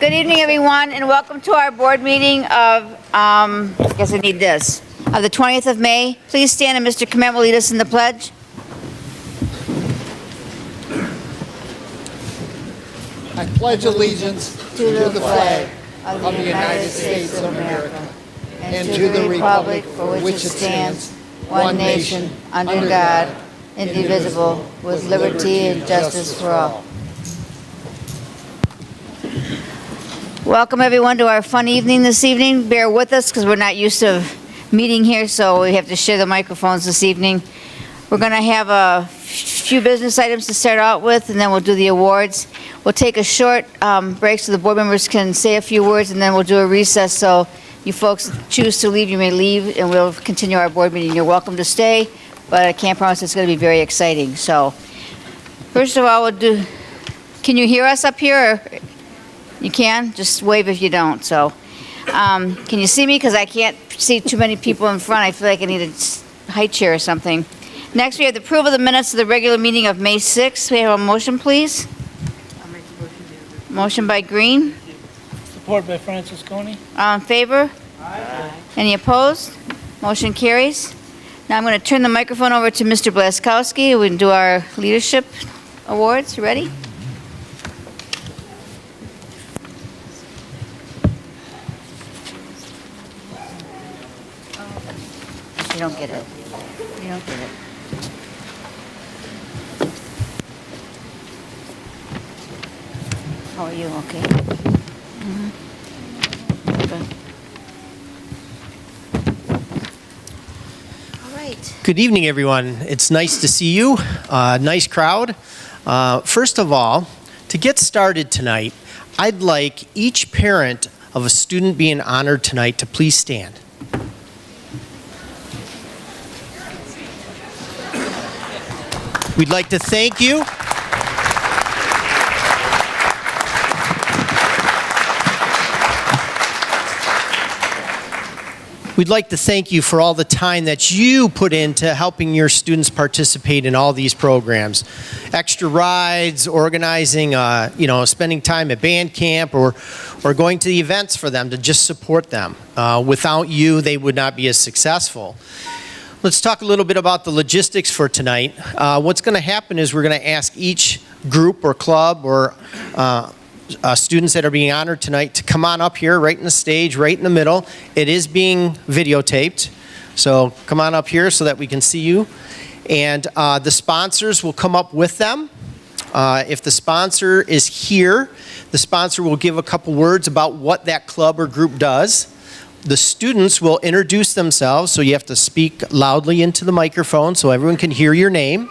Good evening, everyone, and welcome to our board meeting of, I guess I need this, of the 20th of May. Please stand and Mr. Kmet will lead us in the pledge. I pledge allegiance to the flag of the United States of America and to the republic for which it stands, one nation, under God, indivisible, with liberty and justice for all. Welcome, everyone, to our fun evening this evening. Bear with us because we're not used to meeting here, so we have to share the microphones this evening. We're going to have a few business items to start out with, and then we'll do the awards. We'll take a short break so the board members can say a few words, and then we'll do a recess. So you folks choose to leave, you may leave, and we'll continue our board meeting. You're welcome to stay, but I can't promise it's going to be very exciting. So first of all, can you hear us up here? Or you can? Just wave if you don't. So can you see me? Because I can't see too many people in front. I feel like I need a high chair or something. Next, we have the approval of the minutes of the regular meeting of May 6th. We have a motion, please. I'll make the motion. Motion by Green. Support by Francis Coney. All in favor? Aye. Any opposed? Motion carries. Now I'm going to turn the microphone over to Mr. Blaskowski. We can do our leadership awards. You ready? You don't get it. You don't get it. How are you? Okay. Good. All right. Good evening, everyone. It's nice to see you. Nice crowd. First of all, to get started tonight, I'd like each parent of a student being honored tonight to please stand. We'd like to thank you. We'd like to thank you for all the time that you put into helping your students participate in all these programs. Extra rides, organizing, spending time at band camp or going to the events for them to just support them. Without you, they would not be as successful. Let's talk a little bit about the logistics for tonight. What's going to happen is we're going to ask each group or club or students that are being honored tonight to come on up here, right in the stage, right in the middle. It is being videotaped, so come on up here so that we can see you. And the sponsors will come up with them. If the sponsor is here, the sponsor will give a couple words about what that club or group does. The students will introduce themselves, so you have to speak loudly into the microphone so everyone can hear your name.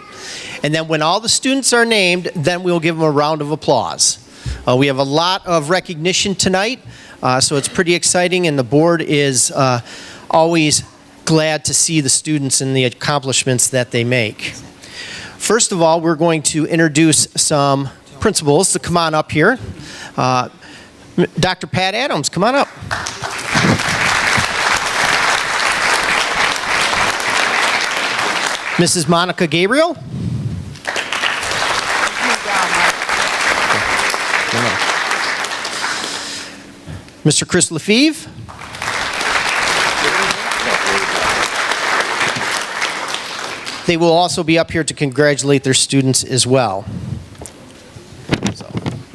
And then when all the students are named, then we'll give them a round of applause. We have a lot of recognition tonight, so it's pretty exciting, and the board is always glad to see the students and the accomplishments that they make. First of all, we're going to introduce some principals to come on up here. Dr. Pat Adams, come on up. Mrs. Monica Gabriel. Mr. Chris Lefevre. They will also be up here to congratulate their students as well.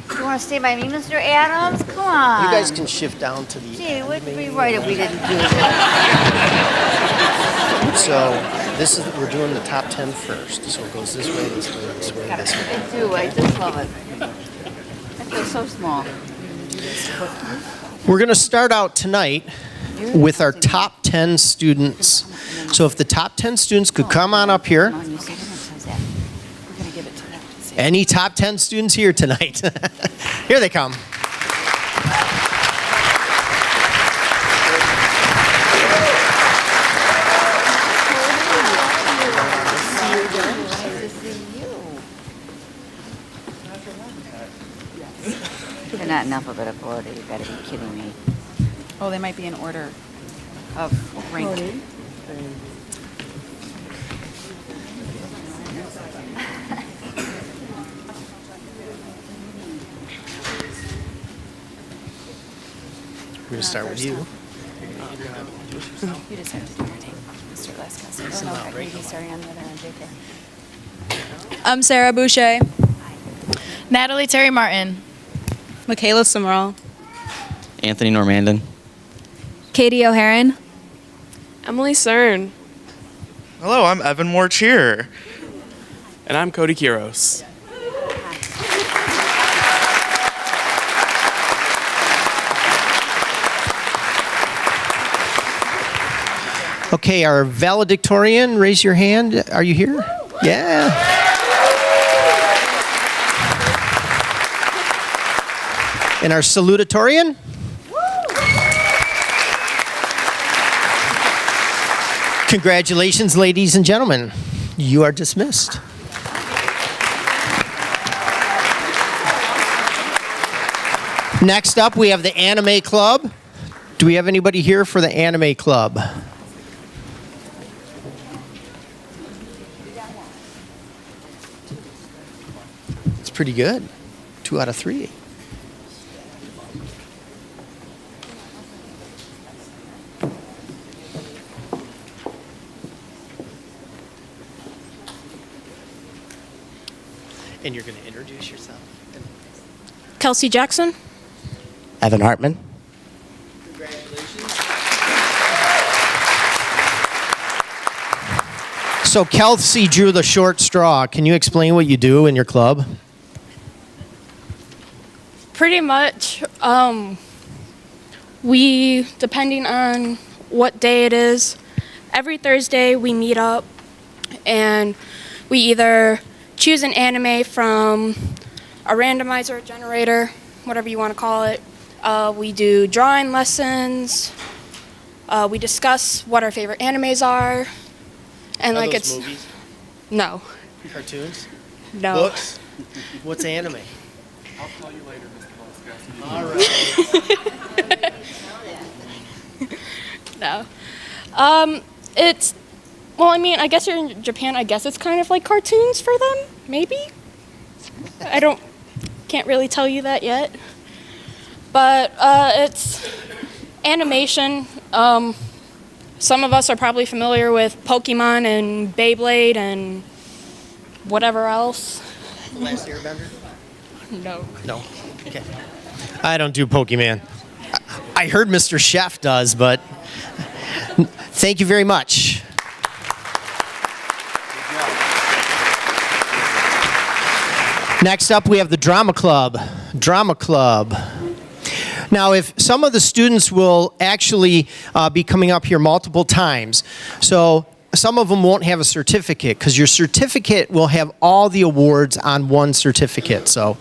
You want to stay by me, Mr. Adams? Come on. You guys can shift down to the Gee, end, we'd be maybe. right if we didn't do this. So we're doing the top 10 first. So it goes this way, this way, this way, this way. I do. I just love it. I feel so small. We're going to start out tonight with our top 10 students. So if the top 10 students could come on up here. Any top 10 students here tonight? Here they come. They're not in alphabetical order. You've got to be kidding me. Oh, they might be in order of rank. We're going to start with you. You just have to do your name, Mr. Glasgow. Oh, no, maybe starting on the other end, JK. I'm Sarah Boucher. Natalie Terry Martin. Michaela Summerall. Anthony Normandin. Katie O'Haron. Emily Cern. Hello, I'm Evan Moore Cheer. And I'm Cody Kiros. Okay, our valedictorian, raise your hand. Are you here? Yeah. And our salutatorian? Congratulations, ladies and gentlemen. You are dismissed. Next up, we have the Anime Club. Do we have anybody here for the Anime Club? It's pretty good. 2 out of 3. And you're going to introduce yourself. Kelsey Jackson. Evan Hartman. Congratulations. So Kelsey drew the short straw. Can you explain what you do in your club? Pretty much, we, depending on what day it is, every Thursday we meet up and we either choose an anime from a randomizer generator, whatever you want to call it. We do drawing lessons. We discuss what our favorite animes are. And Are like those it's movies? no, Cartoons? no. Books? What's anime? I'll call you later, Mr. Glasgow. All right. No. It's, well, I mean, I guess you're in Japan. I guess it's kind of like cartoons for them, maybe? Can't really tell you that yet. But it's animation. Some of us are probably familiar with Pokemon and Beyblade and whatever else. The Last Airbender? No. No. Okay. I don't do Pokemon. I heard Mr. Chef does, but thank you very much. Next up, we have the Drama Club. Drama Club. Now, if some of the students will actually be coming up here multiple times, so some of them won't have a certificate because your certificate will have all the awards on one certificate. So.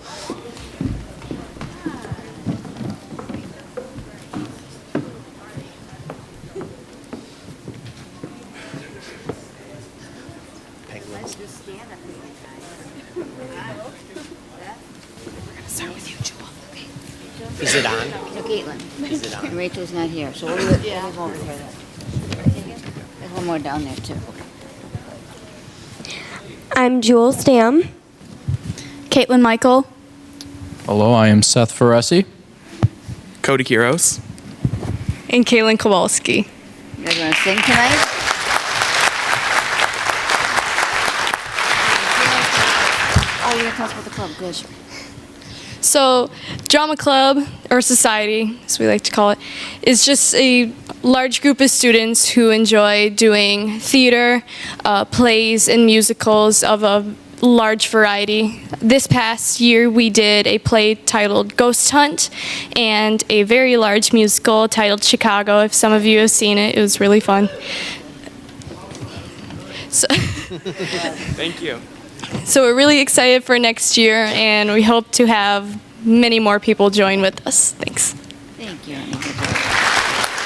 Is it on? No, Caitlin. Is it on? And Rachel's not here, so we'll leave it over here then. There's one more down there too. I'm Jewel Stam. Caitlin Michael. Hello, I am Seth Feresi. Cody Kiros. And Kaylin Kowalski. You guys want to sing tonight? Oh, you're going to tell us about the club. Good. So, Drama Club, or Society, as we like to call it, is just a large group of students who enjoy doing theater, plays, and musicals of a large variety. This past year, we did a play titled Ghost Hunt and a very large musical titled Chicago. If some of you have seen it, it was really fun. So Thank you. So we're really excited for next year, and we hope to have many more people join with us. Thanks. Thank you.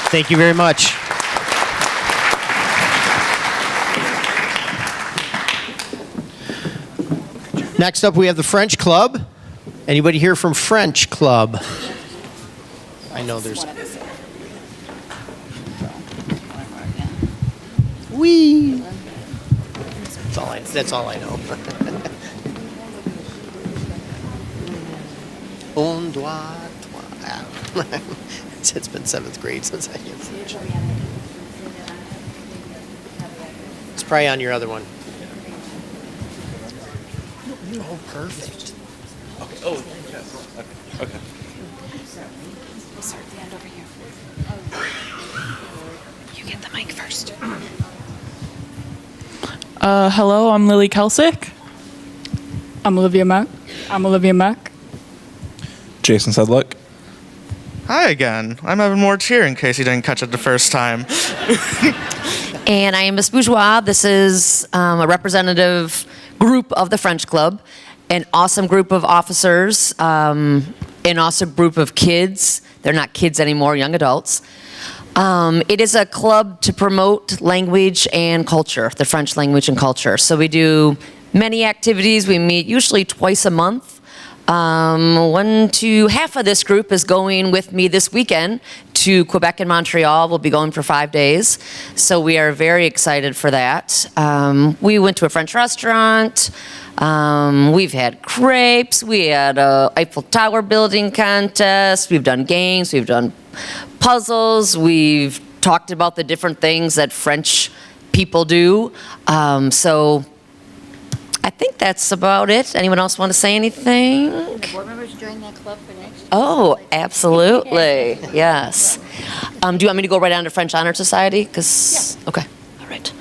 Thank you very much. Next up, we have the French Club. Anybody here from French Club? I know there's. Wee. That's all I know. Un, deux, trois. It's been 7th grade since I had French. It's probably on your other one. Oh, perfect. Okay. Oh, yes. Okay. We'll start at the end over here. You get the mic first. Hello, I'm Lily Kelsick. I'm Olivia Mack. Jason Sedlick. Hi again. I'm Evan Moore Cheer, in case you didn't catch it the first time. And I am Miss Bourgeois. This is a representative group of the French Club, an awesome group of officers, an awesome group of kids. They're not kids anymore, young adults. It is a club to promote language and culture, the French language and culture. So we do many activities. We meet usually twice a month. Half of this group is going with me this weekend to Quebec and Montreal. We'll be going for 5 days. So we are very excited for that. We went to a French restaurant. We've had crepes. We had a Eiffel Tower building contest. We've done games. We've done puzzles. We've talked about the different things that French people do. So I think that's about it. Anyone else want to say anything? Can the board members join that club for next year? Oh, absolutely. Yes. Do you want me to go right on to French Honor Society? Yeah. Okay. All right.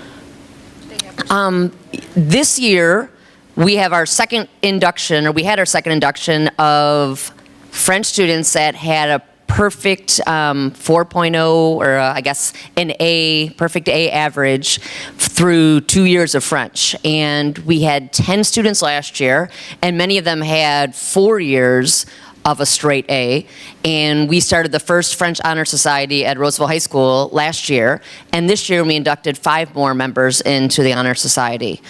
This year, we have our second induction, or we had our second induction of French students that had a perfect 4.0, or I guess an A, perfect A average through 2 years of French. And we had 10 students last year, and many of them had 4 years of a straight A. And we started the first French Honor Society at Roseville High School last year. And this year we inducted 5 more members into the Honor Society.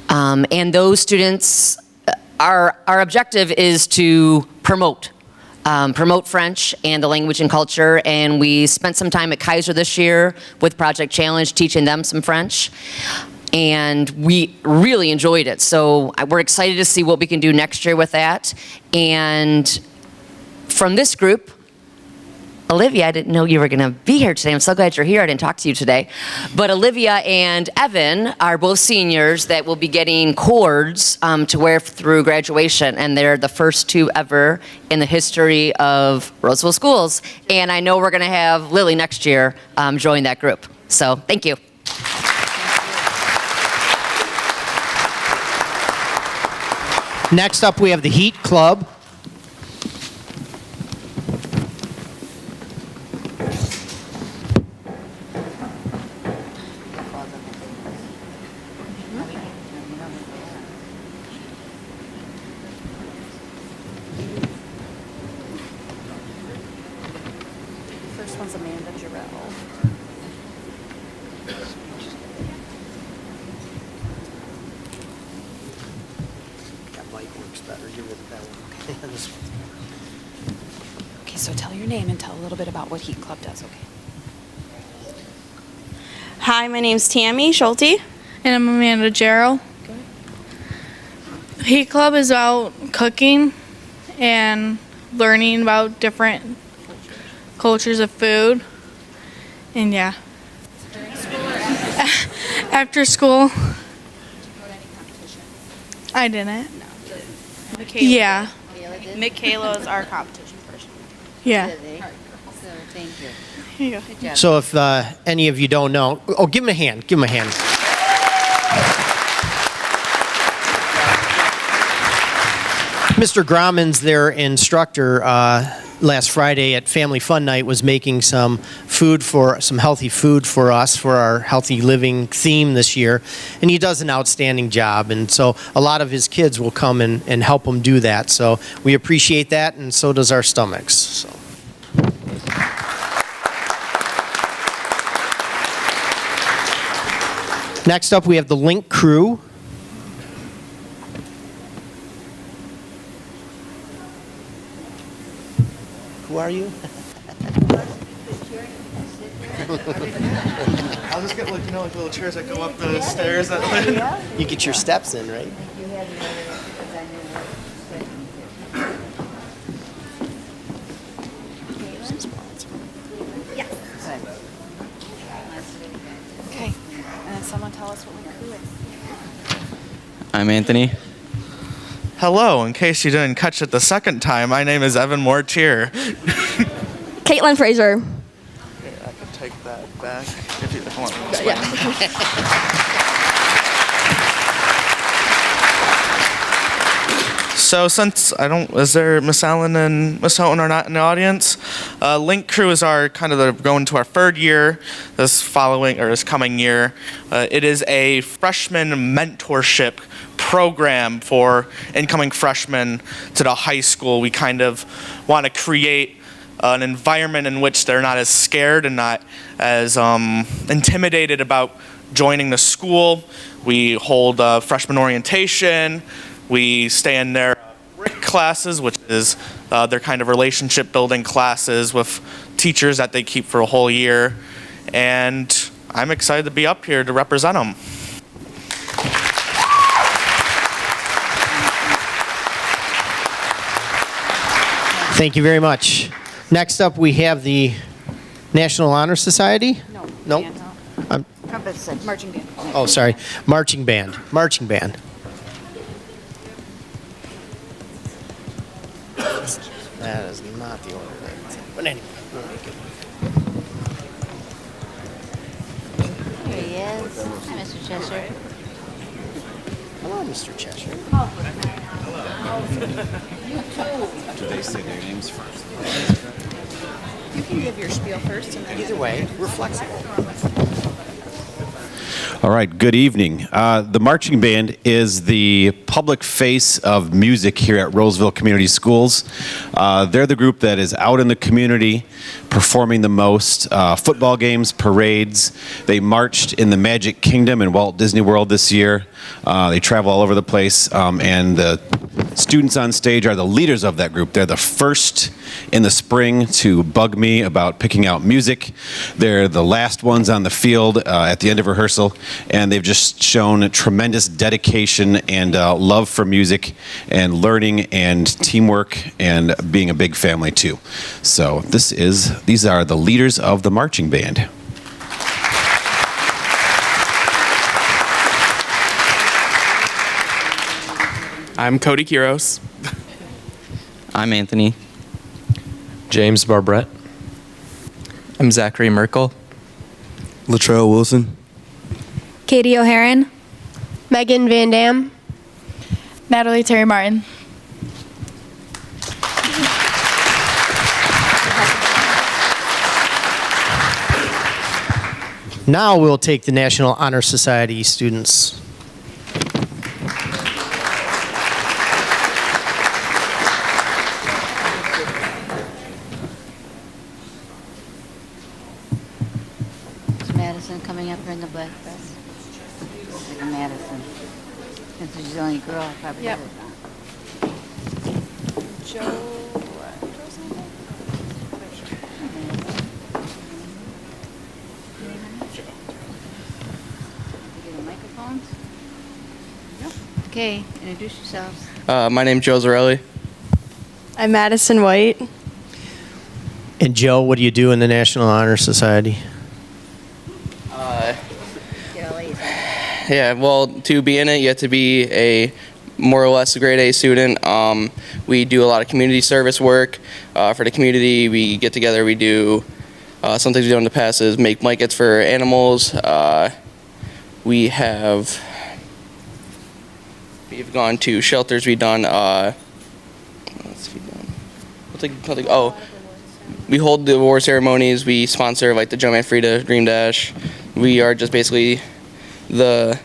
And those students, our objective is to promote French and the language and culture, and we spent some time at Kaiser this year with Project Challenge, teaching them some French, and we really enjoyed it. So we're excited to see what we can do next year with that. And from this group, Olivia, I didn't know you were going to be here today. I'm so glad you're here. I didn't talk to you today. But Olivia and Evan are both seniors that will be getting cords to wear through graduation. And they're the first 2 ever in the history of Roseville schools. And I know we're going to have Lily next year join that group. So thank you. Next up, we have the Heat Club. First one's Amanda Jarrell. That mic works better. Give it that one. Okay. This one. Okay, so tell your name and tell a little bit about what Heat Club does, okay? Hi, my name's Tammy Schulte. And I'm Amanda Jarrell. Heat Club is about cooking and learning about different cultures of food. And yeah. After school. I didn't. Michaela. Yeah. Michaela is our competition person. Yeah. So thank you. Here you go. Good job. So if any of you don't know, give him a hand. Give him a hand. Mr. Grauman's, their instructor, last Friday at Family Fun Night was making some healthy food for us for our healthy living theme this year, and he does an outstanding job. And so a lot of his kids will come and help him do that. So we appreciate that, and so does our stomachs. So. Next up, we have the Linc Crew. Who are you? I'll just get like little chairs that go up the stairs. You get your steps in, right? Okay, and then someone tell us what Linc Crew is. I'm Anthony. Hello, in case you didn't catch it the second time, my name is Evan Mortier. Caitlin Fraser. I can take that back if you want me to. So since is there Miss Allen and Miss Houghton are not in the audience? Linc Crew is our going to our third year this coming year. It is a freshman mentorship program for incoming freshmen to the high school. We kind of want to create an environment in which they're not as scared and not as intimidated about joining the school. We hold freshman orientation. We stay in their RIC classes, which is their kind of relationship building classes with teachers that they keep for a whole year. And I'm excited to be up here to represent them. Thank you very much. Next up, we have the National Honor Society. No. Nope. Trumpet section. Marching band. Oh, sorry. Marching band. Marching band. That is not the order that it's in. But anyway, we'll make it. Here he is. Hi, Mr. Cheshire. Hello, Mr. Cheshire. Do they say their names first? You can give your spiel first and then. Either way, we're flexible. All right, good evening. The marching band is the public face of music here at Roseville Community Schools. They're the group that is out in the community performing the most. Football games, parades. They marched in the Magic Kingdom in Walt Disney World this year. They travel all over the place, and the students on stage are the leaders of that group. They're the first in the spring to bug me about picking out music. They're the last ones on the field at the end of rehearsal, and they've just shown tremendous dedication and love for music and learning and teamwork and being a big family too. So these are the leaders of the marching band. I'm Cody Quiros. I'm Anthony. James Barbrett. I'm Zachary Merkel. Latrell Wilson. Katie O'Haron. Megan Van Dam. Natalie Terry Martin. Now we'll take the National Honor Society students. Is Madison coming up here in the black dress? Madison. Since she's the only girl, I probably Yep. did it. Get the microphones. Okay, introduce yourselves. My name's Joe Zarelli. I'm Madison White. And Joe, what do you do in the National Honor Society? Yeah, well, to be in it, you have to be a more or less a grade A student. We do a lot of community service work for the community. We get together, we do some things we've done in the past is make blankets for animals. We've gone to shelters. We've done. We hold the award ceremonies. We sponsor like the Joe Manfreda Dream Dash. We are just basically the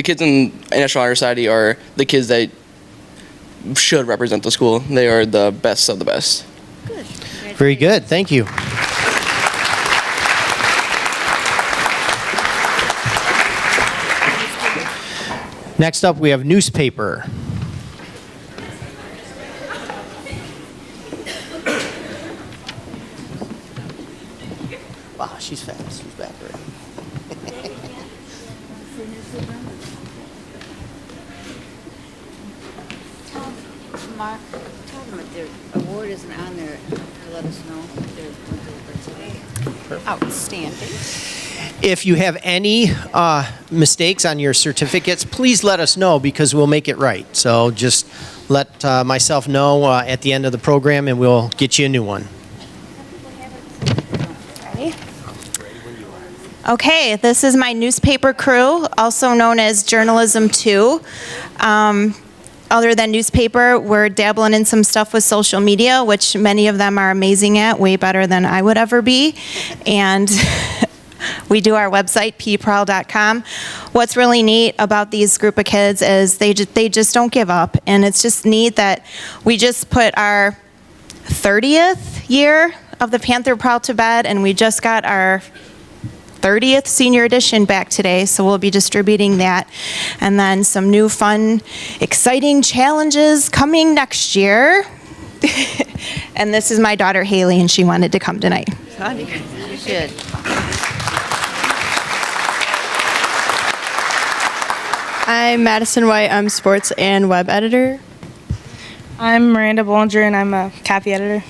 kids in National Honor Society are the kids that should represent the school. They are the best of the best. Good. Very good. Thank you. Next up, we have newspaper. Wow, she's fast. She's back already. Mark, tell them that their award isn't on their little let us know if there's one for today. Outstanding. If you have any mistakes on your certificates, please let us know because we'll make it right. So just let myself know at the end of the program and we'll get you a new one. Okay, this is my newspaper crew, also known as Journalism 2. Other than newspaper, we're dabbling in some stuff with social media, which many of them are amazing at, way better than I would ever be. And we do our website, pprowl.com. What's really neat about these group of kids is they just don't give up. And it's just neat that we just put our 30th year of the Panther Prowl to bed, and we just got our 30th senior edition back today, so we'll be distributing that. And then some new fun, exciting challenges coming next year. And this is my daughter Haley, and she wanted to come tonight. Honey, you should. I'm Madison White. I'm sports and web editor. I'm Miranda Bollinger, and I'm a copy editor.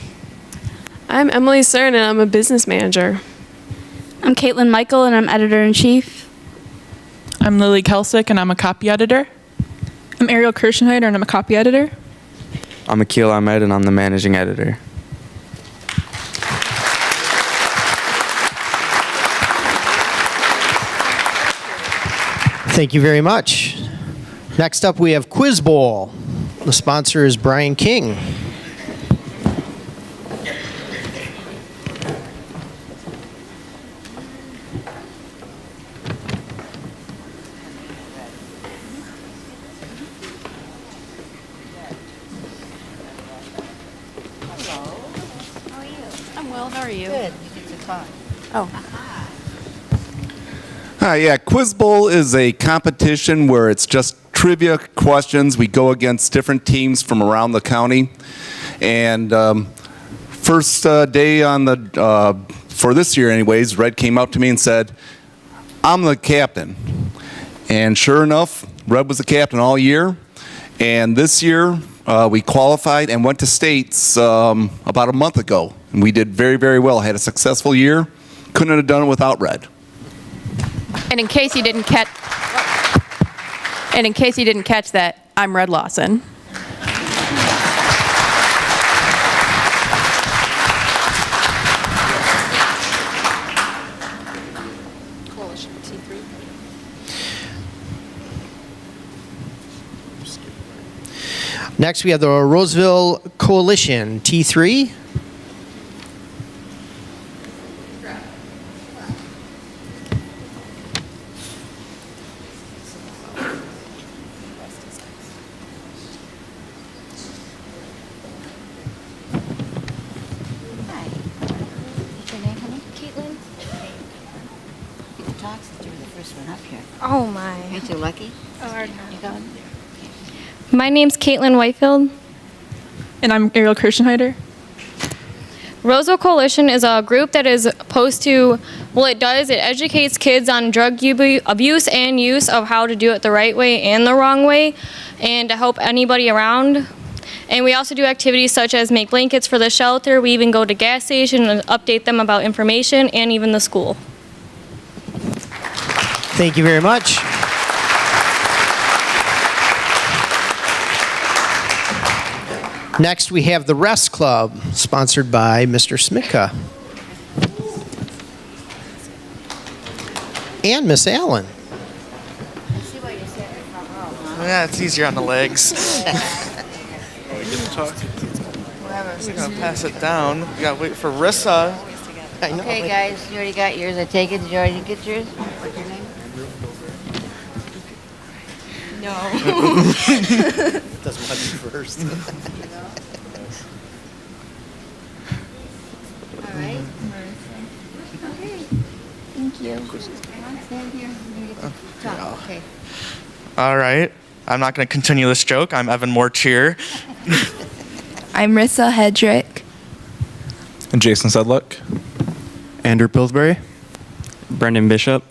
I'm Emily Cern, and I'm a business manager. I'm Caitlin Michael, and I'm editor-in-chief. I'm Lily Kelsick, and I'm a copy editor. I'm Ariel Kirschenheider, and I'm a copy editor. I'm Akil Ahmed, and I'm the managing editor. Thank you very much. Next up, we have Quiz Bowl. The sponsor is Brian King. I'm well. How are you? Good. You get to talk. Oh. Hi, yeah, Quiz Bowl is a competition where it's just trivia questions. We go against different teams from around the county. And first day on the, for this year anyways, Red came up to me and said, I'm the captain. And sure enough, Red was the captain all year. And this year, we qualified and went to states about a month ago. And we did very, very well. Had a successful year. Couldn't have done it without Red. And in case you didn't catch that, I'm Red Lawson. Coalition T3. Next, we have the Roseville Coalition, T3. Oh my. Ain't you lucky? Oh, You going? My name's Caitlin Whitefield. And I'm Ariel Kirschenheider. Roseville Coalition is a group that is opposed to, well, it educates kids on drug abuse and use of how to do it the right way and the wrong way, and to help anybody around. And we also do activities such as make blankets for the shelter. We even go to gas station and update them about information, and even the school. Thank you very much. Next, we have the Rest Club, sponsored by Mr. Smitka. And Miss Allen. Yeah, it's easier on the legs. We're gonna pass it down. We gotta wait for Rissa. Okay, guys, you already got yours. I take it. Did you already get yours? What's your name? No. Doesn't want to be first. All right. Okay. Thank you. Come on, stand here. You get to talk. Okay. All right. I'm not going to continue this joke. I'm Evan Mortier. I'm Rissa Hedrick. And Jason Sedluck. Andrew Pillsbury. Brendan Bishop.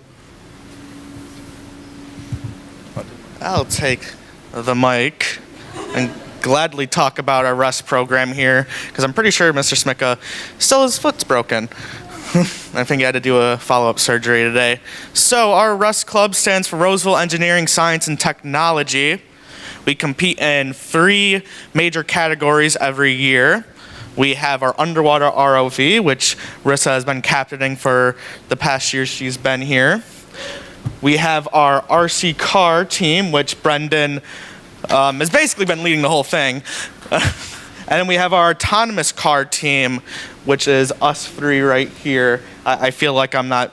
I'll take the mic and gladly talk about our Rust program here, because I'm pretty sure Mr. Smicka still his foot's broken. I think he had to do a follow-up surgery today. So our Rust Club stands for Roseville Engineering, Science, and Technology. We compete in 3 major categories every year. We have our underwater ROV, which Rissa has been captaining for the past year she's been here. We have our RC car team, which Brendan has basically been leading the whole thing. And then we have our autonomous car team, which is us 3 right here. I feel like I'm not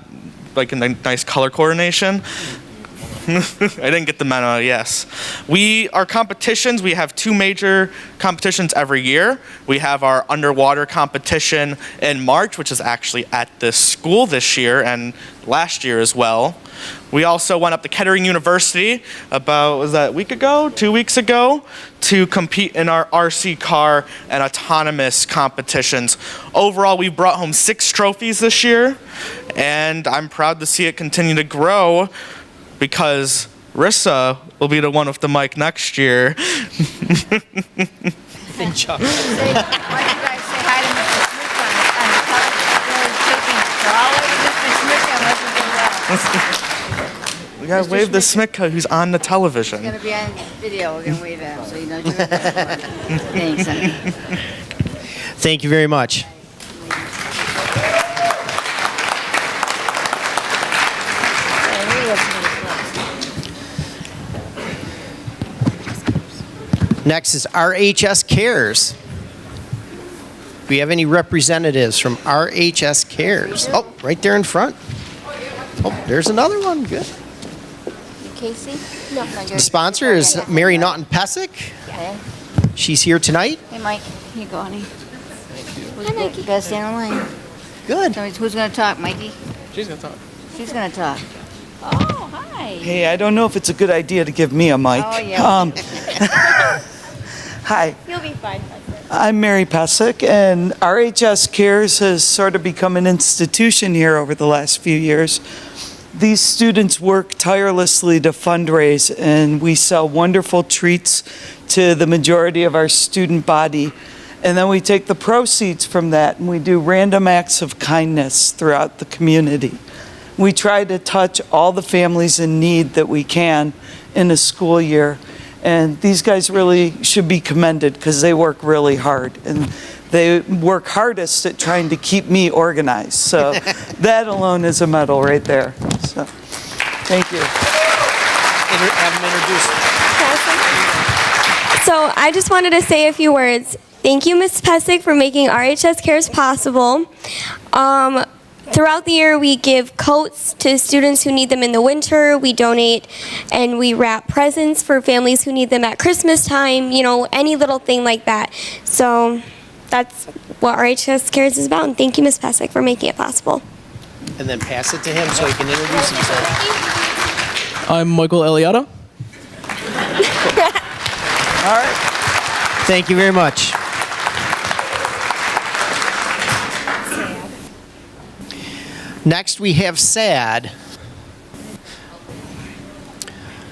like in the nice color coordination. I didn't get the memo, yes. Our competitions, we have 2 major competitions every year. We have our underwater competition in March, which is actually at this school this year and last year as well. We also went up to Kettering University about, was that a week ago, 2 weeks ago, to compete in our RC car and autonomous competitions. Overall, we brought home 6 trophies this year, and I'm proud to see it continue to grow, because Rissa will be the one with the mic next year. Big Chuck. Why don't you guys say hi to Mr. Smith on the television? They're all over Mr. Smith and We gotta wave the Smicka who's on the television. He's going to be on video. We're going to wave at him, so you know you're Thanks, honey. Thank you very much. Next is RHS Cares. Do we have any representatives from RHS Cares? Oh, right there in front. Oh, there's another one. Good. Casey? No, The sponsor is Mary Naughton-Pesic. Okay. She's here tonight. Hey, Mike. Here you go, honey. Hi, Mikey. Gotta stand in line. Good. Who's going to talk, Mikey? She's gonna talk. She's going to talk. Oh, hi. Hey, I don't know if it's a good idea to give me a mic. Oh, yeah. Hi, You'll be fine. I'm Mary Pesic, and RHS Cares has sort of become an institution here over the last few years. These students work tirelessly to fundraise, and we sell wonderful treats to the majority of our student body. And then we take the proceeds from that and we do random acts of kindness throughout the community. We try to touch all the families in need that we can in a school year. And these guys really should be commended because they work really hard. And they work hardest at trying to keep me organized. So that alone is a medal right there. So thank you. Have them introduced. So I just wanted to say a few words. Thank you, Ms. Pesic, for making RHS Cares possible. Throughout the year, we give coats to students who need them in the winter. We donate and we wrap presents for families who need them at Christmas time, you know, any little thing like that. So that's what RHS Cares is about. And thank you, Ms. Pesic, for making it possible. And then pass it to him so he can introduce himself. I'm Michael Eliotto. All right. Thank you very much. Next, we have SAD,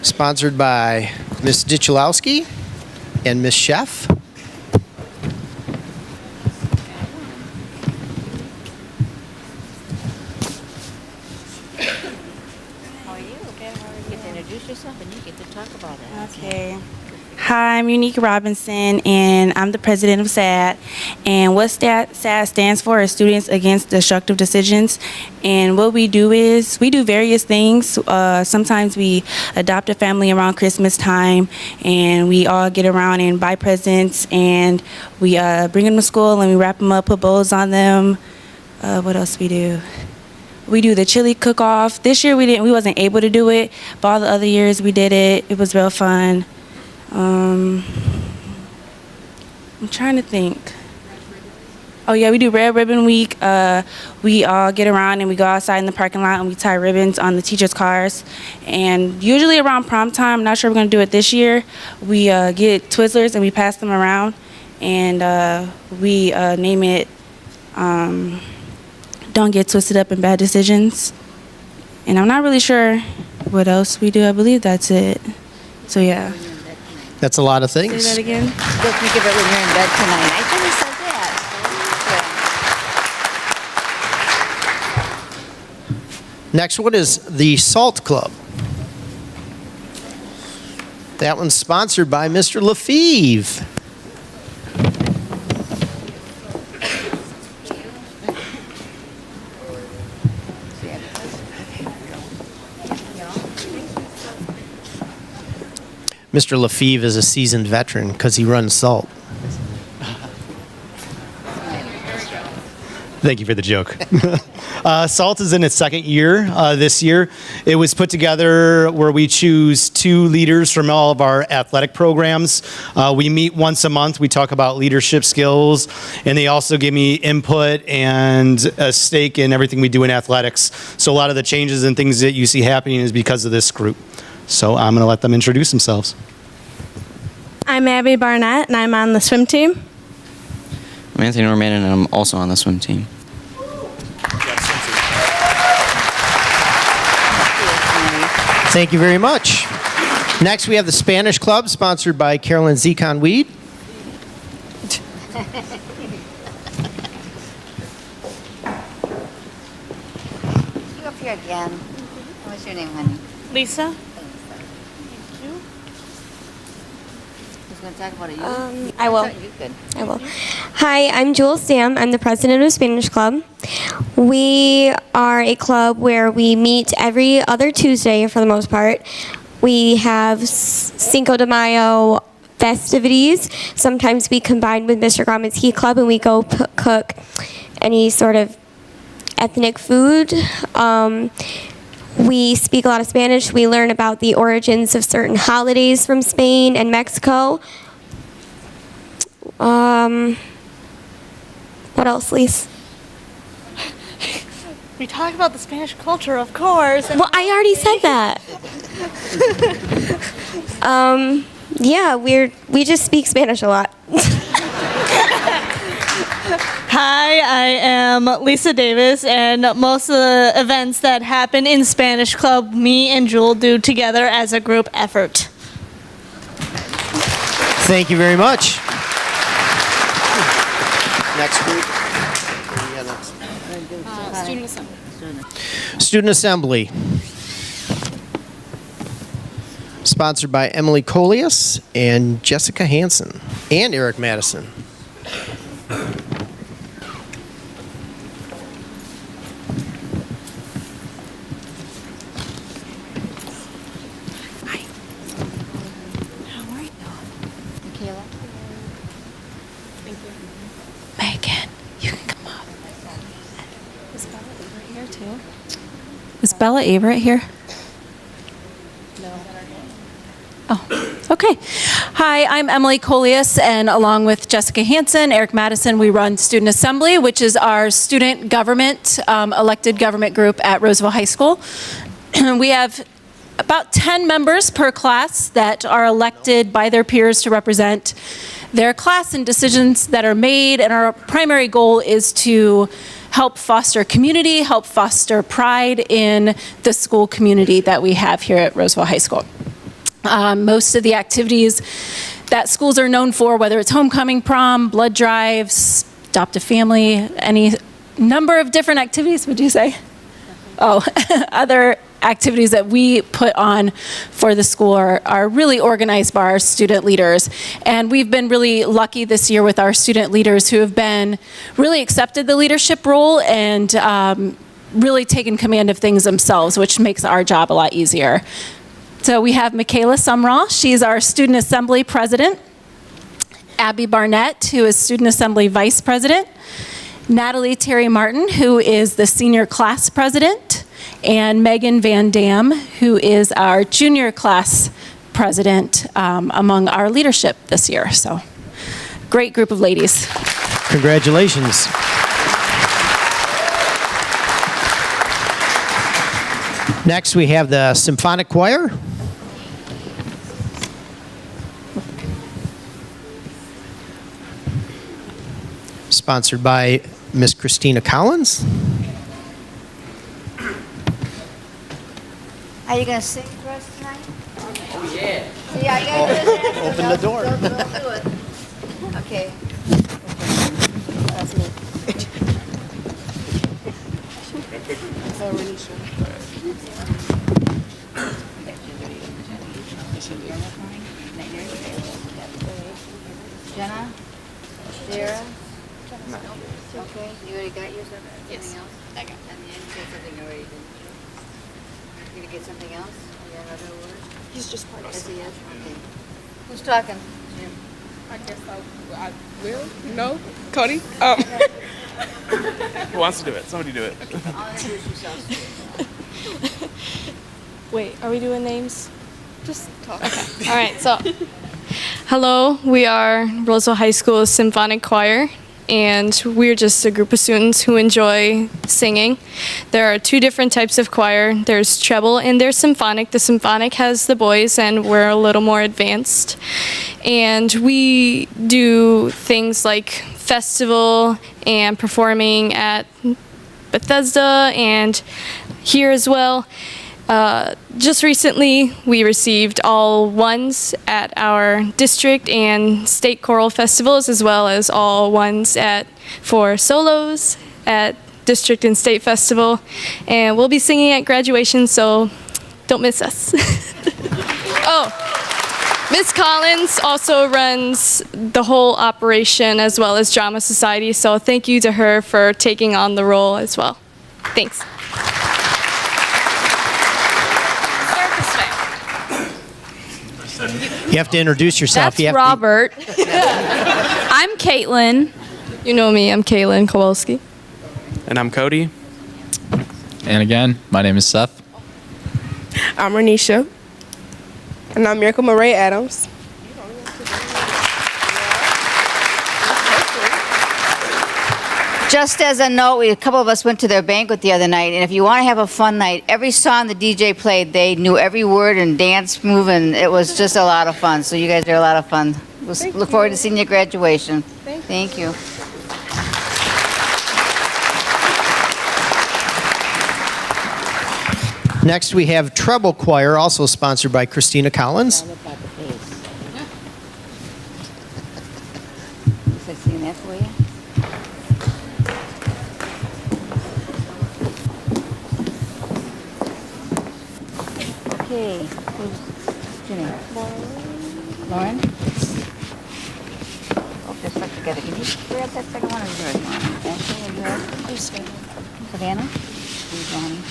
sponsored by Ms. Ditchalowski and Ms. Sheff. How are you? Okay, you get to introduce yourself and you get to talk about it. Okay. Hi, I'm Unique Robinson, and I'm the president of SAD. And what SAD stands for is Students Against Destructive Decisions. And what we do is we do various things. Sometimes we adopt a family around Christmas time, and we all get around and buy presents, and we bring them to school and we wrap them up, put bows on them. What else we do? We do the chili cook-off. This year we wasn't able to do it, but all the other years we did it. It was real fun. I'm trying to think. Oh yeah, we do Red Ribbon Week. We all get around and we go outside in the parking lot and we tie ribbons on the teachers' cars. And usually around prom time, I'm not sure we're gonna do it this year, we get Twizzlers and we pass them around, and we name it Don't Get Twisted Up in Bad Decisions. And I'm not really sure what else we do. I believe that's it. So yeah. That's a lot of things. Say that again. Just think of it when you're in bed tonight. I should have said that. Next one is the Salt Club. That one's sponsored by Mr. Lefevre. Mr. Lefevre is a seasoned veteran because he runs Salt. Thank you for the joke. SALT is in its second year this year. It was put together where we choose 2 leaders from all of our athletic programs. We meet once a month. We talk about leadership skills, and they also give me input and a stake in everything we do in athletics. So a lot of the changes and things that you see happening is because of this group. So I'm going to let them introduce themselves. I'm Abby Barnett, and I'm on the swim team. I'm Anthony Norman, and I'm also on the swim team. Thank you very much. Next, we have the Spanish Club, sponsored by Carolyn Zekon Weed. You up here again. What's your name, honey? Lisa. Who's going to talk about it? You? I will. You could. I will. Hi, I'm Jewel Stam. I'm the president of Spanish Club. We are a club where we meet every other Tuesday for the most part. We have Cinco de Mayo festivities. Sometimes we combine with Mr. Grauman's Heat Club and we go cook any sort of ethnic food. We speak a lot of Spanish. We learn about the origins of certain holidays from Spain and Mexico. What else, Lise? We talk about the Spanish culture, of course. Well, I already said that. Yeah, we just speak Spanish a lot. Hi, I am Lisa Davis, and most of the events that happen in Spanish Club, me and Jewel do together as a group effort. Thank you very much. Next group. Student Assembly. Student Assembly. Sponsored by Emily Coleus and Jessica Hansen and Eric Madison. Megan, you can come up. Is Bella Averett here too? Is Bella Averett here? No. Oh, okay. Hi, I'm Emily Coleus, and along with Jessica Hansen, Eric Madison, we run Student Assembly, which is our student government, elected government group at Roseville High School. We have about 10 members per class that are elected by their peers to represent their class in decisions that are made, and our primary goal is to help foster community, help foster pride in the school community that we have here at Roseville High School. Most of the activities that schools are known for, whether it's homecoming, prom, blood drives, adopt a family, any number of different activities, would you say? Oh, other activities that we put on for the school are really organized by our student leaders. And we've been really lucky this year with our student leaders who have been really accepted the leadership role and really taken command of things themselves, which makes our job a lot easier. So we have Michaela Sumrall, she's our Student Assembly President. Abby Barnett, who is Student Assembly Vice President. Natalie Terry Martin, who is the Senior Class President. And Megan Van Dam, who is our Junior Class President among our leadership this year. So, great group of ladies. Congratulations. Next, we have the Symphonic Choir. Sponsored by Miss Christina Collins. Are you going to sing for us tonight? Oh, yeah. Yeah, I gotta do this. Open the door. Don't do it. Okay. That's me. Jenna? Sarah? No. Okay, you already got yours? Yes. Else? I got. And then you got something already, didn't you? You gonna get something else? You got another word? He's just part of Is he? Okay. Who's talking? Jim. I guess I will. No, Cody. Who wants to do it? Somebody do it. I'll introduce yourselves. Wait, are we doing names? Just talk. All right, so hello, we are Roseville High School Symphonic Choir, and we're just a group of students who enjoy singing. There are two different types of choir. There's treble and there's symphonic. The symphonic has the boys, and we're a little more advanced. And we do things like festival and performing at Bethesda and here as well. Just recently, we received all ones at our district and state choral festivals, as well as all ones for solos at district and state festival. And we'll be singing at graduation, so don't miss us. Oh, Miss Collins also runs the whole operation as well as Drama Society, so thank you to her for taking on the role as well. Thanks. You have to introduce yourself. That's Robert. I'm Caitlin. You know me, I'm Kaylin Kowalski. And I'm Cody. And again, my name is Seth. I'm Renisha. And I'm Miracle Murray Adams. Just as a note, a couple of us went to their banquet the other night, and if you want to have a fun night, every song the DJ played, they knew every word and dance move, and it was just a lot of fun. So you guys are a lot of fun. We'll look forward to seeing your graduation. Thank you. Next, we have treble choir, also sponsored by Christina Collins. Okay, who's Jenny? Lauren? Oh, they're stuck together. Can you grab that second one or yours? Ashley, or yours? Savannah? Who's Bonnie?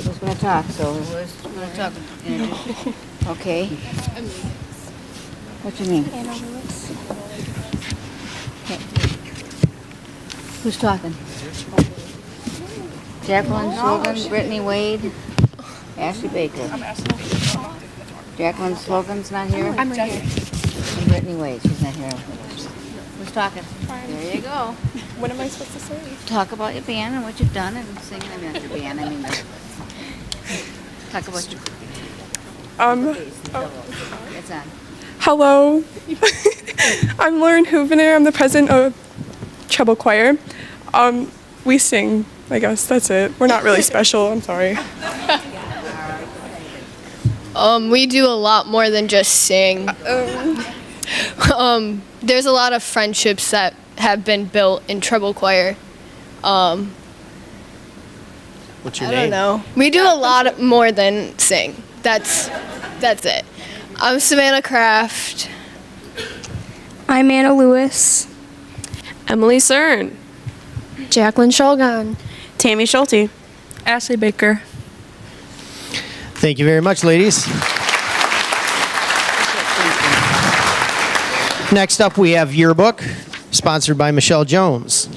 Who's going to talk? So who's going to talk? Okay. What's your name? Anna Lewis. Okay. Who's talking? Jacqueline Slogan, Brittany Wade, Ashley Baker. Jacqueline Slogan's not here? I'm right here. And Brittany Wade, she's not here. Who's talking? There you go. What am I supposed to say? Talk about your band and what you've done and sing. I mean, not your band, I mean, talk about your... It's on. Hello. I'm Lauren Hoovener. I'm the president of Treble Choir. We sing, I guess. That's it. We're not really special. I'm sorry. We do a lot more than just sing. There's a lot of friendships that have been built in treble choir. What's your I name? don't know. We do a lot more than sing. That's it. I'm Savannah Kraft. I'm Anna Lewis. Emily Cern. Jacqueline Shulgan. Tammy Schulte. Ashley Baker. Thank you very much, ladies. Next up, we have Yearbook, sponsored by Michelle Jones.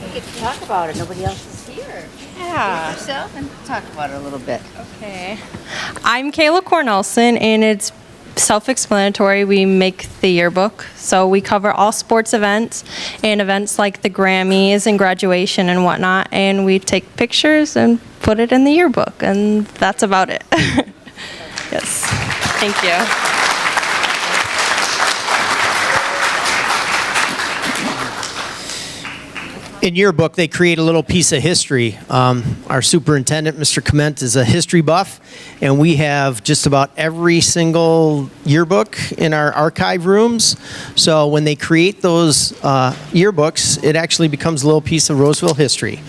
You get to talk about it. Nobody else is here. Yeah. Introduce yourself and talk about it a little bit. Okay. I'm Kayla Cornelson, and it's self-explanatory. We make the yearbook. So we cover all sports events and events like the Grammys and graduation and whatnot. And we take pictures and put it in the yearbook. And that's about it. Yes. Thank you. In Yearbook, they create a little piece of history. Our superintendent, Mr. Clement, is a history buff, and we have just about every single yearbook in our archive rooms. So when they create those yearbooks, it actually becomes a little piece of Roseville history.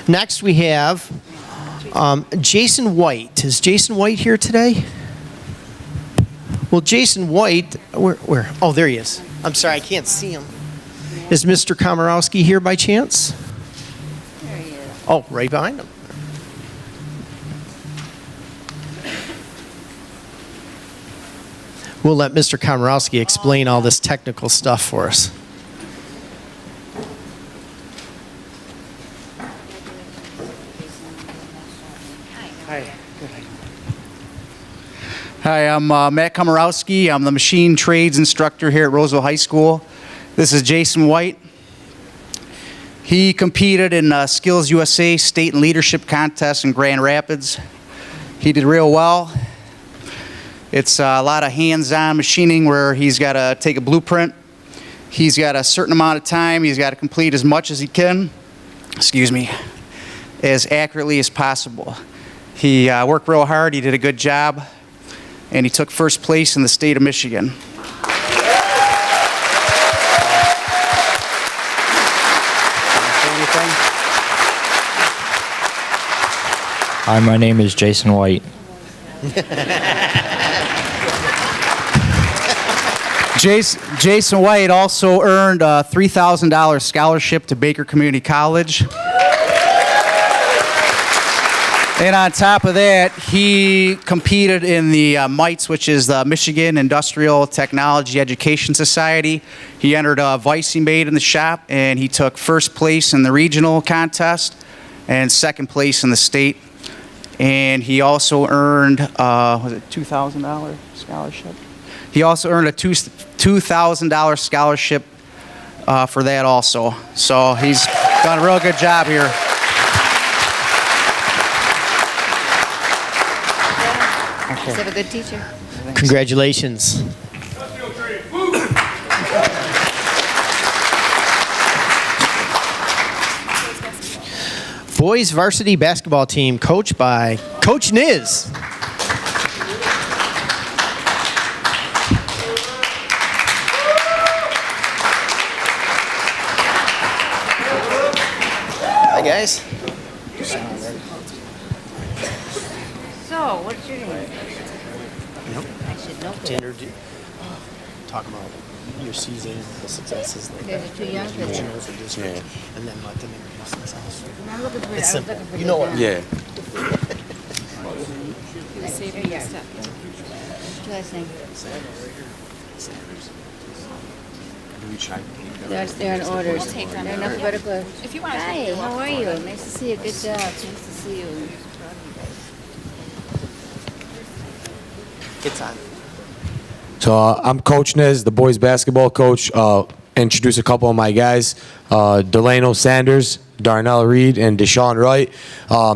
Next, we have Jason White. Is Jason White here today? Well, Jason White, where? Oh, there he is. I'm sorry, I can't see him. Is Mr. Komorowski here by chance? There he is. Oh, right behind him. We'll let Mr. Komorowski explain all this technical stuff for us. Hi, I'm Matt Komorowski. I'm the machine trades instructor here at Roseville High School. This is Jason White. He competed in Skills USA State and Leadership Contest in Grand Rapids. He did real well. It's a lot of hands-on machining where he's got to take a blueprint. He's got a certain amount of time. He's got to complete as much as he can, as accurately as possible. He worked real hard. He did a good job. And he took first place in the state of Michigan. Hi, my name is Jason White. Jason White also earned a $3,000 scholarship to Baker Community College. And on top of that, he competed in the MITES, which is the Michigan Industrial Technology Education Society. He entered a vice he made in the shop, and he took first place in the regional contest and second place in the state. And he also earned, was it $2,000 scholarship? He also earned a $2,000 scholarship for that also. So he's done a real good job here. He's have a good teacher. Congratulations. Boys varsity basketball team coached by Coach Niz. Hi, guys. So, what's your name? Nope. I should know To that. introduce, talk about your season, the successes. They're the two young kids. And then let them introduce themselves. I'm looking for, It's I was simple. looking for You know what? the- Save me a step. What's your last name? They're in orders. We'll take them. They're in alphabetical. If you want to Hi, take how are you? Nice to see you. Good job. Nice to see you. It's on. So I'm Coach Nez, the boys basketball coach. Introduce a couple of my guys, Delano Sanders, Darnell Reed, and Deshaun Wright.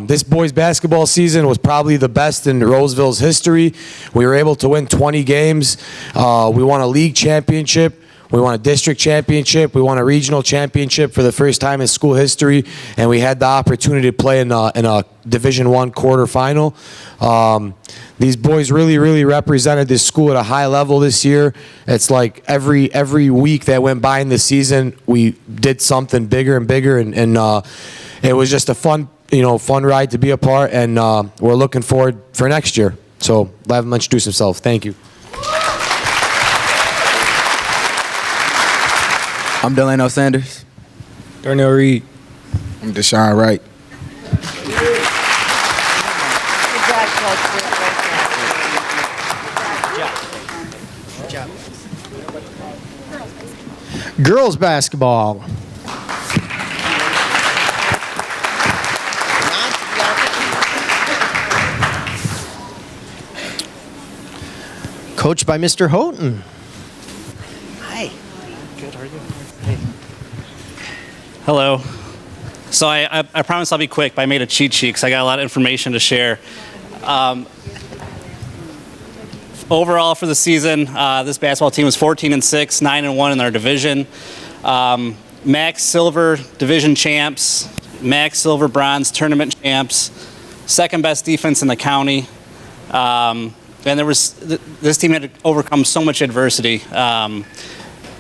This boys basketball season was probably the best in Roseville's history. We were able to win 20 games. We won a league championship. We won a district championship. We won a regional championship for the first time in school history, and we had the opportunity to play in a Division I quarterfinal. These boys really represented this school at a high level this year. It's like every week that went by in the season, we did something bigger and bigger, and it was just a fun ride to be a part. And we're looking forward for next year. So let him introduce himself. Thank you. I'm Delano Sanders. Darnell Reed. I'm Deshaun Wright. Girls basketball. coached by Mr. Houghton. Hi. Good, how are you? Hey. Hello. So I promise I'll be quick, but I made a cheat sheet because I got a lot of information to share. Overall for the season, this basketball team was 14-6, 9-1 in their division. MAC Silver Division champs, MAC Silver Bronze Tournament champs, second best defense in the county. And this team had to overcome so much adversity.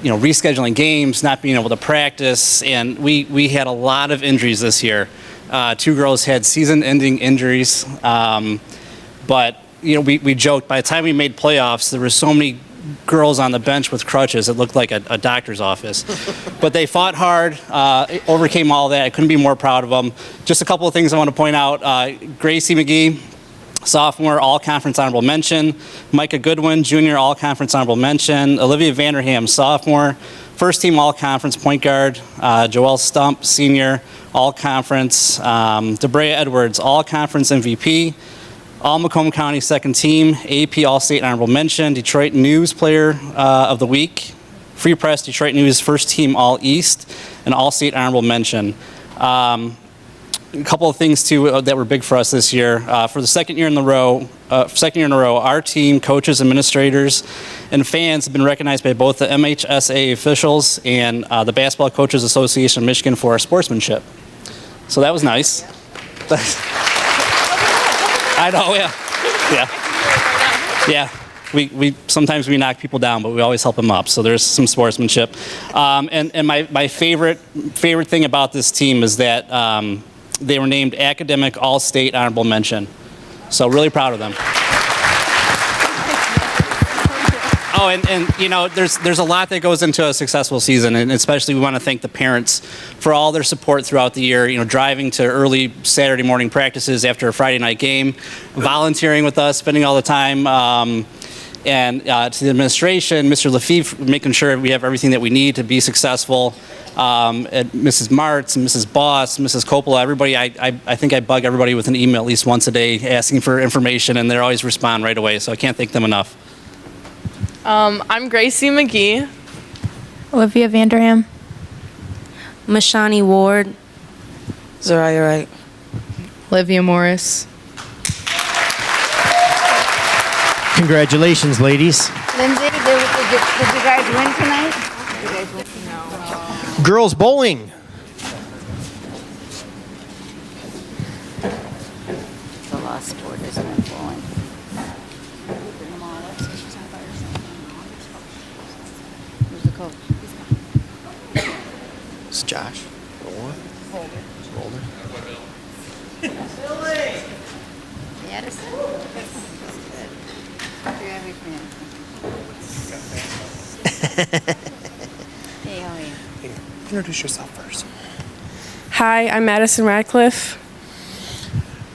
Rescheduling games, not being able to practice, and we had a lot of injuries this year. 2 girls had season-ending injuries, but we joked by the time we made playoffs, there were so many girls on the bench with crutches. It looked like a doctor's office. But they fought hard, overcame all that. I couldn't be more proud of them. Just a couple of things I want to point out. Gracie McGee, sophomore, all-conference honorable mention. Micah Goodwin, junior, all-conference honorable mention. Olivia Vanderham, sophomore, first-team all-conference point guard. Joelle Stump, senior, all-conference. Debrea Edwards, all-conference MVP. All Macomb County second team, AP All-State honorable mention, Detroit News Player of the Week, Free Press Detroit News first team All-East, and All-State honorable mention. A couple of things too that were big for us this year. For the second year in a row, our team, coaches, administrators, and fans have been recognized by both the MHSA officials and the Basketball Coaches Association of Michigan for our sportsmanship. So that was nice. I know, yeah. We sometimes we knock people down, but we always help them up. So there's some sportsmanship. And my favorite thing about this team is that they were named Academic All-State Honorable Mention. So really proud of them. Oh, and there's a lot that goes into a successful season, and especially we want to thank the parents for all their support throughout the year. Driving to early Saturday morning practices after a Friday night game, volunteering with us, spending all the time, and to the administration, Mr. Lafif, making sure we have everything that we need to be successful. And Mrs. Martz, and Mrs. Boss, Mrs. Coppola, everybody. I think I bug everybody with an email at least once a day asking for information, and they always respond right away. So I can't thank them enough. I'm Gracie McGee. Olivia Vanderham. Mashani Ward. Zariah Wright. Olivia Morris. Congratulations, ladies. Lindsay, did you guys win tonight? No. Girls bowling. It's a lost sport, isn't it, bowling? Who's the coach? It's Josh. Holder. Addison? Hey, how are you? Introduce yourself first. Hi, I'm Madison Radcliffe.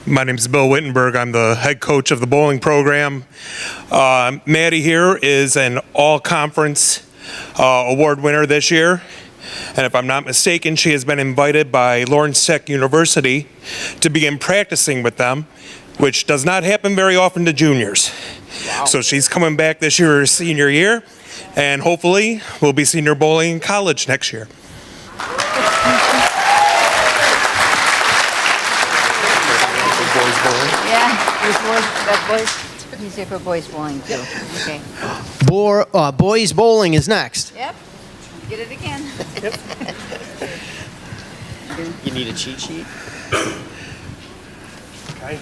My name is Bill Wittenberg. I'm the head coach of the bowling program. Maddie here is an all-conference award winner this year. And if I'm not mistaken, she has been invited by Lawrence Tech University to begin practicing with them, which does not happen very often to juniors. Wow. So she's coming back this year, her senior year, and hopefully we'll be senior bowling in college next year. Yeah, boys. He's here for boys bowling too. Okay. Boys bowling is next. Yep. Get it again. Yep. You need a cheat sheet? Okay.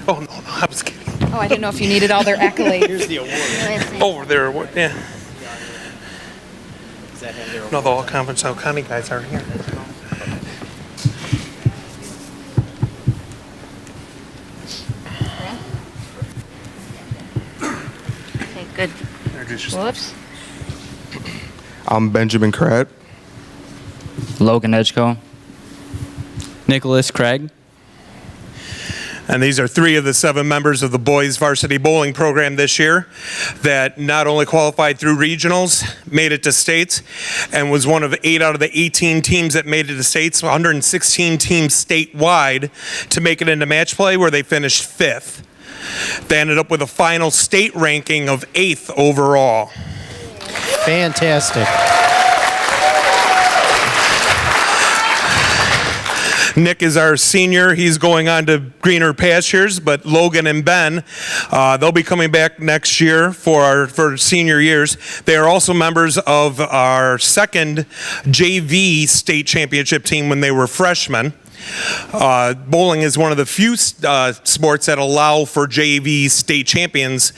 Oh, no, I was kidding. Oh, I didn't know if you needed all their accolades. Here's the award. Oh, their award, yeah. Does that have their award? No, the all-conference County guys aren't here. Okay, good. Introduce yourself. Whoops. I'm Benjamin Crabb. Logan Edgecombe. Nicholas Craig. And these are 3 of the 7 members of the boys varsity bowling program this year that not only qualified through regionals, made it to states, and was one of 8 out of the 18 teams that made it to states, 116 teams statewide to make it into match play, where they finished 5th. They ended up with a final state ranking of 8th overall. Fantastic. Nick is our senior. He's going on to greener pastures, but Logan and Ben, they'll be coming back next year for senior years. They are also members of our second JV state championship team when they were freshmen. Bowling is one of the few sports that allow for JV state champions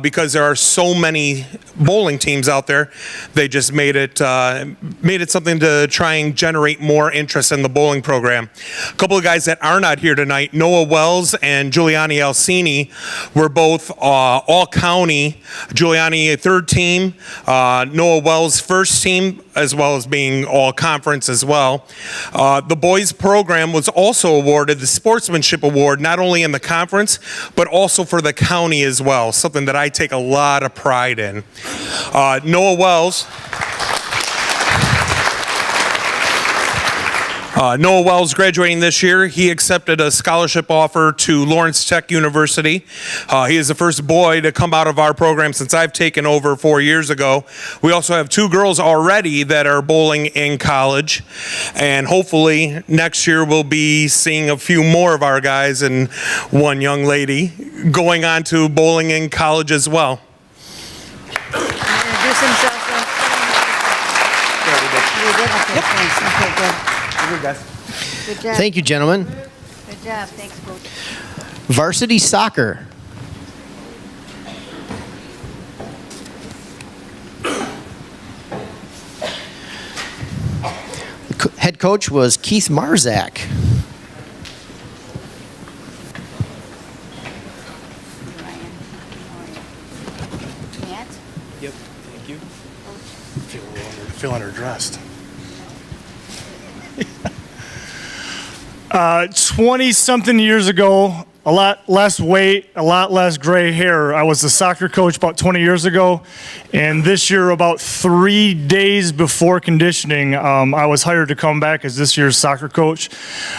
because there are so many bowling teams out there. They just made it something to try and generate more interest in the bowling program. A couple of guys that are not here tonight, Noah Wells and Giuliani Alcini, were both all-county. Giuliani, 3rd team, Noah Wells, 1st team, as well as being all-conference as well. The boys program was also awarded the Sportsmanship Award, not only in the conference, but also for the county as well, something that I take a lot of pride in. Noah Wells graduating this year. He accepted a scholarship offer to Lawrence Tech University. He is the first boy to come out of our program since I've taken over 4 years ago. We also have 2 girls already that are bowling in college, and hopefully next year we'll be seeing a few more of our guys and 1 young lady going on to bowling in college as well. Introduce himself. Okay, good. Good job. Thank you, gentlemen. Good job. Thanks, Coach. Varsity soccer. Head coach was Keith Marzak. Matt? Yep, thank you. Feel underdressed. 20-something years ago, a lot less weight, a lot less gray hair. I was the soccer coach about 20 years ago, and this year, about 3 days before conditioning, I was hired to come back as this year's soccer coach.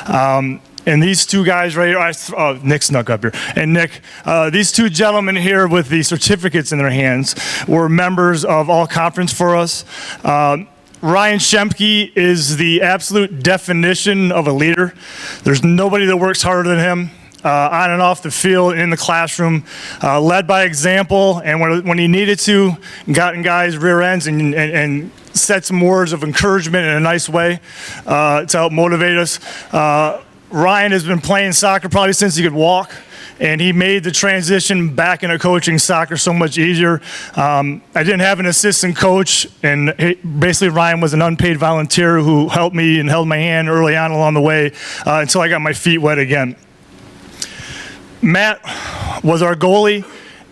And these 2 guys right here, Nick snuck up here. And Nick, these 2 gentlemen here with the certificates in their hands were members of all conference for us. Ryan Shemke is the absolute definition of a leader. There's nobody that works harder than him. On and off the field, in the classroom, led by example, and when he needed to, got in guys' rear ends and said some words of encouragement in a nice way to help motivate us. Ryan has been playing soccer probably since he could walk, and he made the transition back into coaching soccer so much easier. I didn't have an assistant coach, and basically Ryan was an unpaid volunteer who helped me and held my hand early on along the way until I got my feet wet again. Matt was our goalie,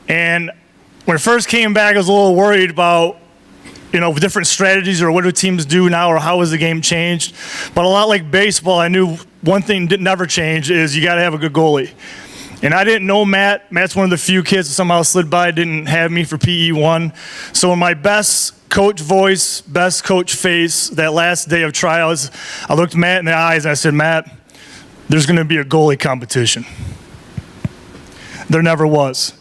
and when I first came back, I was a little worried about different strategies or what do teams do now or how has the game changed. But a lot like baseball, I knew one thing that never changed is you got to have a good goalie. And I didn't know Matt. Matt's one of the few kids that somehow slid by, didn't have me for PE1. So in my best coach voice, best coach face, that last day of trials, I looked Matt in the eyes and I said, Matt, there's going to be a goalie competition. There never was.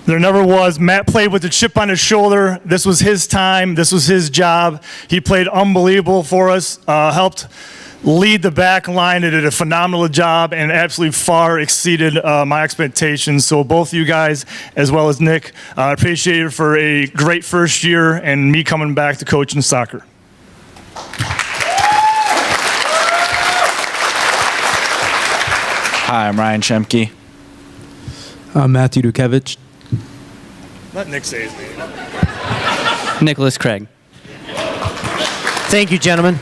There never was. Matt played with a chip on his shoulder. This was his time. This was his job. He played unbelievable for us, helped lead the back line, and did a phenomenal job and absolutely far exceeded my expectations. So both of you guys, as well as Nick, appreciate it for a great first year and me coming back to coaching soccer. Hi, I'm Ryan Shemke. I'm Matthew Dukevich. Let Nick say his name. Nicholas Craig. Thank you, gentlemen.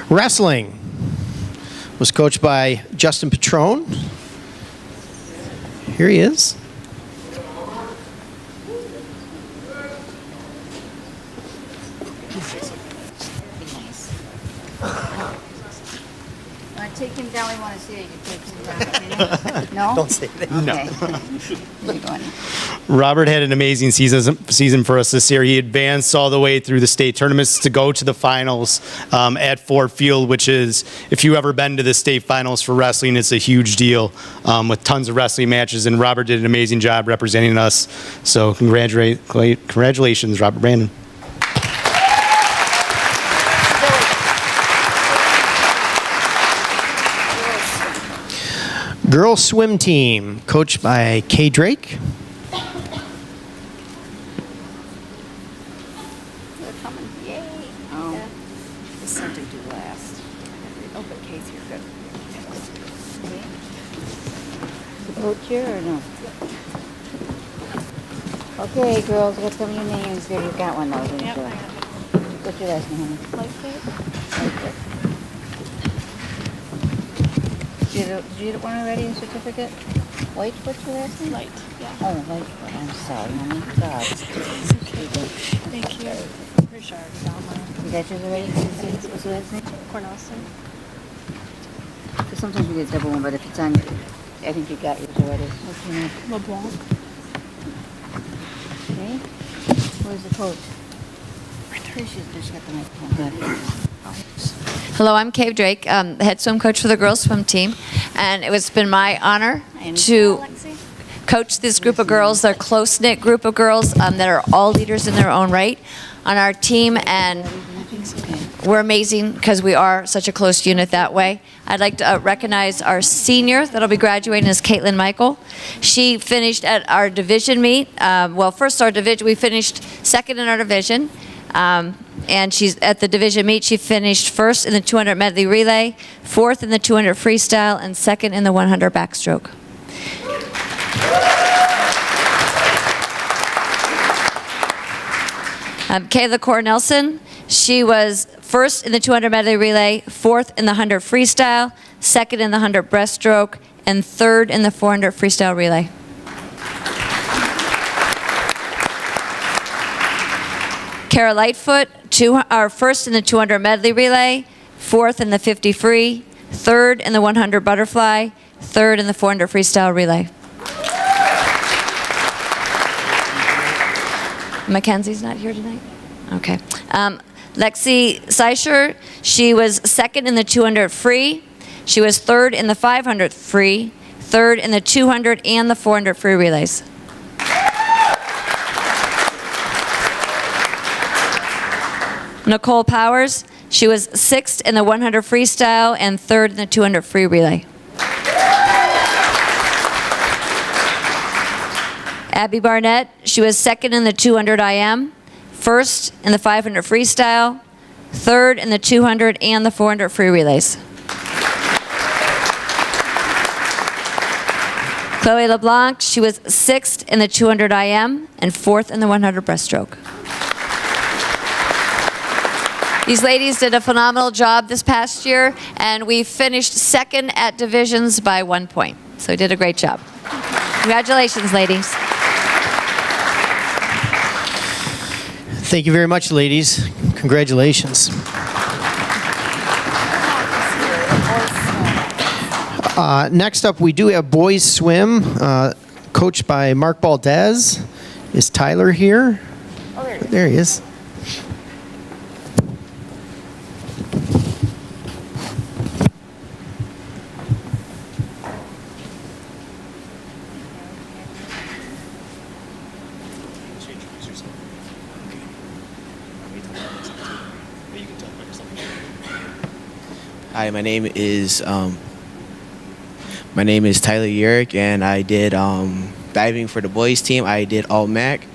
Wrestling was coached by Justin Petrone. Here he is. down, we want to see it. You can take some down. No? Don't say that. Okay. Keep going. Robert had an amazing season for us this year. He advanced all the way through the state tournaments to go to the finals at Ford Field, which is, if you've ever been to the state finals for wrestling, it's a huge deal with tons of wrestling matches. And Robert did an amazing job representing us. So congratulations, Robert Brandon. Girls swim team, coached by Kay Drake. They're coming. Yay. Oh. Yeah. This something to last. Oh, but Kay's here. Good. The coach here or no? Okay, girls, what's some of your names here? You've got one though, didn't you? What's your last name, honey? Did you get one already, a certificate? White, what's your last name? Light, yeah. Oh, Light. I'm sorry, honey. God. Thank you. Pretty sure I got mine. You got yours already? What's your last name? Cornelson. So sometimes we get a double one, but if it's on, I think you got yours already. What's your name? LeBlanc. Okay. Where's the coach? Right there. She's got the microphone. Good. Hello, I'm Kay Drake, head swim coach for the girls swim team, and it's been my honor to coach this group of girls. They're a close-knit group of girls that are all leaders in their own right on our team, and we're amazing because we are such a close unit that way. I'd like to recognize our senior that'll be graduating is Caitlin Michael. She finished at our division meet. First our division, we finished second in our division. And she's at the division meet. She finished first in the 200 medley relay, fourth in the 200 freestyle, and second in the 100 backstroke. Kayla Cornelson, she was first in the 200 medley relay, fourth in the 100 freestyle, second in the 100 breaststroke, and third in the 400 freestyle relay. Kara Lightfoot, first in the 200 medley relay, fourth in the 50 free, third in the 100 butterfly, third in the 400 freestyle relay. Mackenzie's not here tonight? Okay. Lexi Seischer, she was second in the 200 free. She was third in the 500 free, third in the 200 and the 400 free relays. Nicole Powers, she was sixth in the 100 freestyle and third in the 200 free relay. Abby Barnett, she was second in the 200 IM, first in the 500 freestyle, third in the 200 and the 400 free relays. Chloe LeBlanc, she was sixth in the 200 IM and fourth in the 100 breaststroke. These ladies did a phenomenal job this past year, and we finished second at divisions by 1 point. So we did a great job. Congratulations, ladies. Thank you very much, ladies. Congratulations. Next up, we do have boys swim, coached by Mark Valdez. Is Tyler here? Oh, there he is. There he is. Hi, my name is Tyler Yearbook, and I did diving for the boys team. I did all MAC,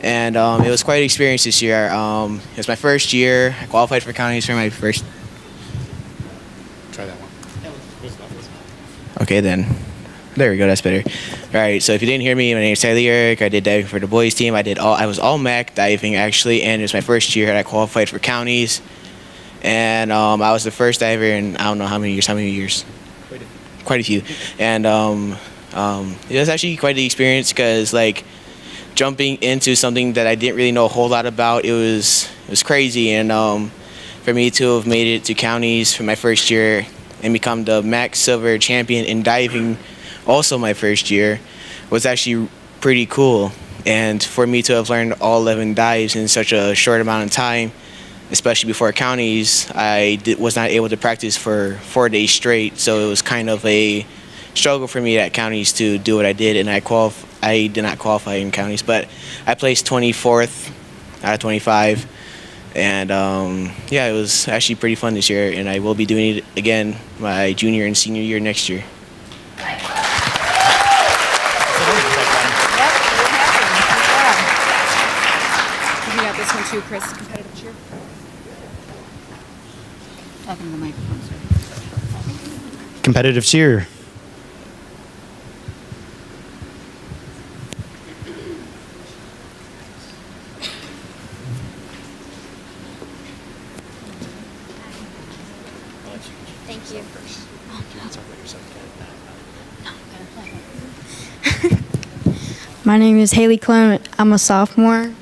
and it was quite an experience this year. It was my first year. I qualified for counties for my first. Try that one. Okay, then. There we go. That's better. All right. So if you didn't hear me, my name is Tyler Yearbook. I did diving for the boys team. I was all MAC diving actually, and it was my first year. I qualified for counties. And I was the first diver in I don't know how many years. Quite a few. And it was actually quite the experience because like jumping into something that I didn't really know a whole lot about, it was crazy. And for me to have made it to counties for my first year, and become the MAC Silver champion in diving also my first year was actually pretty cool. And for me to have learned all 11 dives in such a short amount of time, especially before counties, was not able to practice for 4 days straight. So it was kind of a struggle for me at counties to do what I did, and I did not qualify in counties, but I placed 24th out of 25. And yeah, it was actually pretty fun this year, and I will be doing it again my junior and senior year next year. You got this one too, Chris. Competitive cheer. Talking to the microphone, sir. Competitive cheer. Thank you. My name is Haley Clement. I'm a sophomore.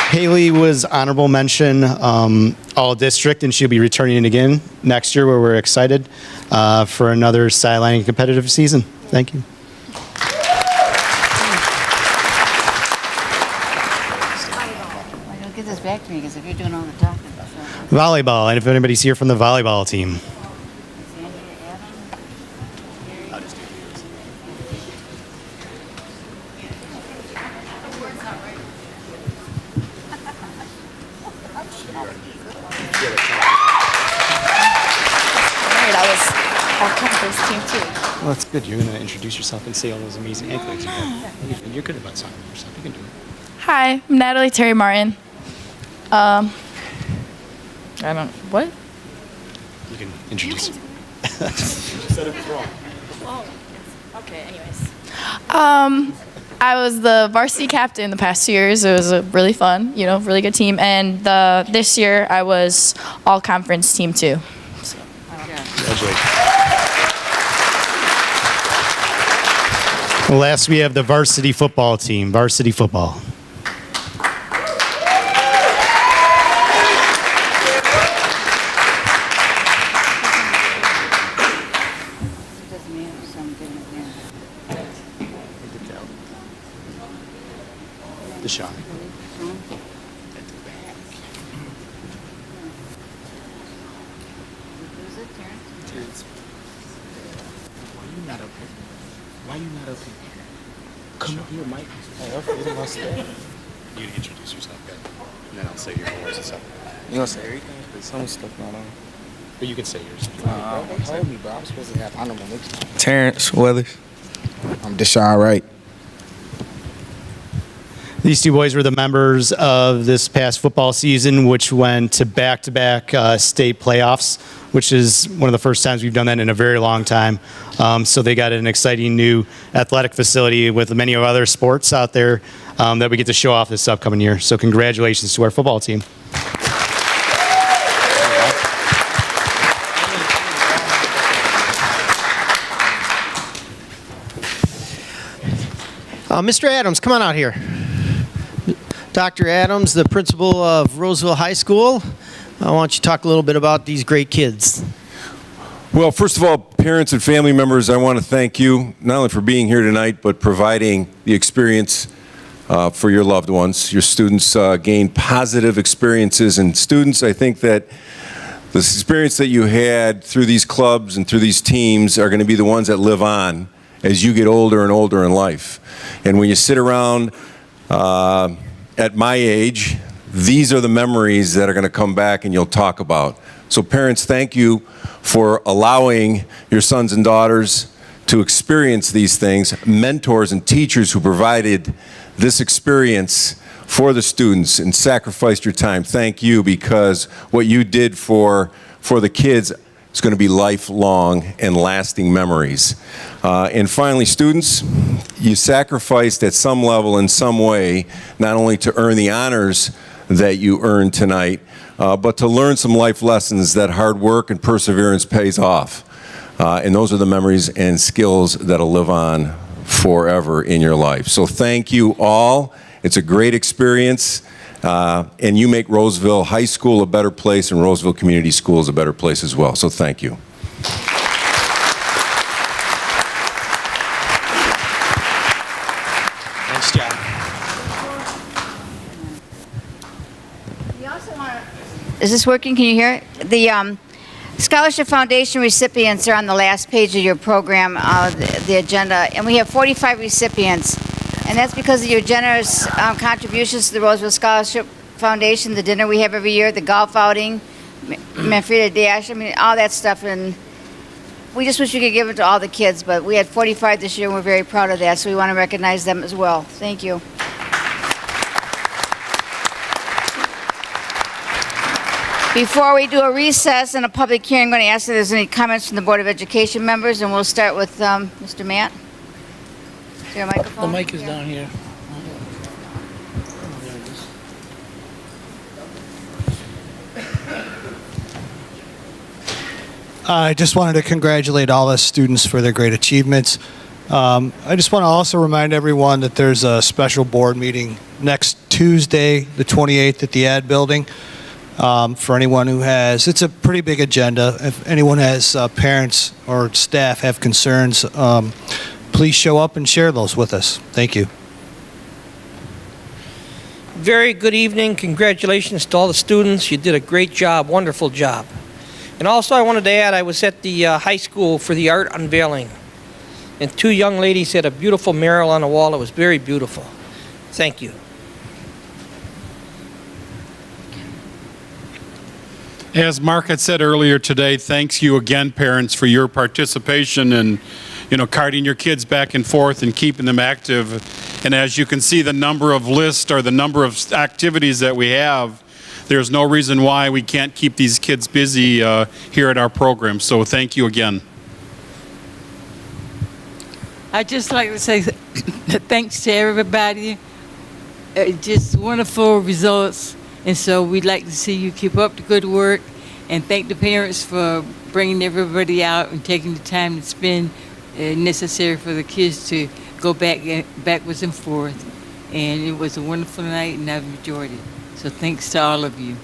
Haley was honorable mention all district, and she'll be returning it again next year, where we're excited for another sidelining competitive season. Thank you. Well, don't get this back to me, because if you're doing all the talking. So. Volleyball, and if anybody's here from the volleyball team. Well, that's good. You're going to introduce yourself and say all those amazing accolades you have. You're good about talking about yourself. You can do it. Hi, I'm Natalie Terry Martin. I don't. What? You can introduce. You said it wrong. Oh, okay. Anyways. I was the varsity captain the past 2 years. It was a really fun, really good team. And this year I was all conference team too. So. Congratulations. Last, we have the varsity football team. Varsity football. Deshaun. Why you not up here? Come up here, Mike. You introduce yourself, good. And then I'll say your words and stuff. You gonna say everything? But some stuff not on. But you can say yours. Hold me, bro. I'm supposed to have honorable mention. Terrence Weathers. I'm Deshaun Wright. These two boys were the members of this past football season, which went to back-to-back state playoffs, which is one of the first times we've done that in a very long time. So they got an exciting new athletic facility with many other sports out there that we get to show off this upcoming year. So congratulations to our football team. Mr. Adams, come on out here. Dr. Adams, the principal of Roseville High School. I want you to talk a little bit about these great kids. Well, first of all, parents and family members, I want to thank you not only for being here tonight, but providing the experience for your loved ones. Your students gain positive experiences, and students, I think that the experience that you had through these clubs and through these teams are going to be the ones that live on as you get older and older in life. And when you sit around at my age, these are the memories that are going to come back and you'll talk about. So parents, thank you for allowing your sons and daughters to experience these things. Mentors and teachers who provided this experience for the students and sacrificed your time, thank you, because what you did for the kids is going to be lifelong and lasting memories. And finally, students, you sacrificed at some level in some way, not only to earn the honors that you earned tonight, but to learn some life lessons that hard work and perseverance pays off. And those are the memories and skills that'll live on forever in your life. So thank you all. It's a great experience. And you make Roseville High School a better place and Roseville Community Schools a better place as well. So thank you. Nice job. Is this working? Can you hear it? The Scholarship Foundation recipients are on the last page of your program, the agenda, and we have 45 recipients. And that's because of your generous contributions to the Roseville Scholarship Foundation, the dinner we have every year, the golf outing, Manfreda Dash, I mean, all that stuff. And we just wish we could give it to all the kids, but we had 45 this year, and we're very proud of that, so we want to recognize them as well. Thank you. Before we do a recess and a public hearing, I'm going to ask if there's any comments from the Board of Education members, and we'll start with Mr. Matt. Is there a microphone? The mic is down here. I just wanted to congratulate all the students for their great achievements. I just want to also remind everyone that there's a special board meeting next Tuesday, the 28th, at the Ad Building. For anyone who has, it's a pretty big agenda. If anyone has parents or staff have concerns, please show up and share those with us. Thank you. Very good evening. Congratulations to all the students. You did a great job, wonderful job. And also I wanted to add, I was at the high school for the art unveiling. And two young ladies had a beautiful mural on the wall. It was very beautiful. Thank you. As Mark had said earlier today, thanks you again, parents, for your participation in, carting your kids back and forth and keeping them active. And as you can see, the number of lists or the number of activities that we have, there's no reason why we can't keep these kids busy here at our program. So thank you again. I'd just like to say thanks to everybody. Just wonderful results. And so we'd like to see you keep up the good work, and thank the parents for bringing everybody out and taking the time to spend necessary for the kids to go backwards and forth. And it was a wonderful night, and I've enjoyed it. So thanks to all of you.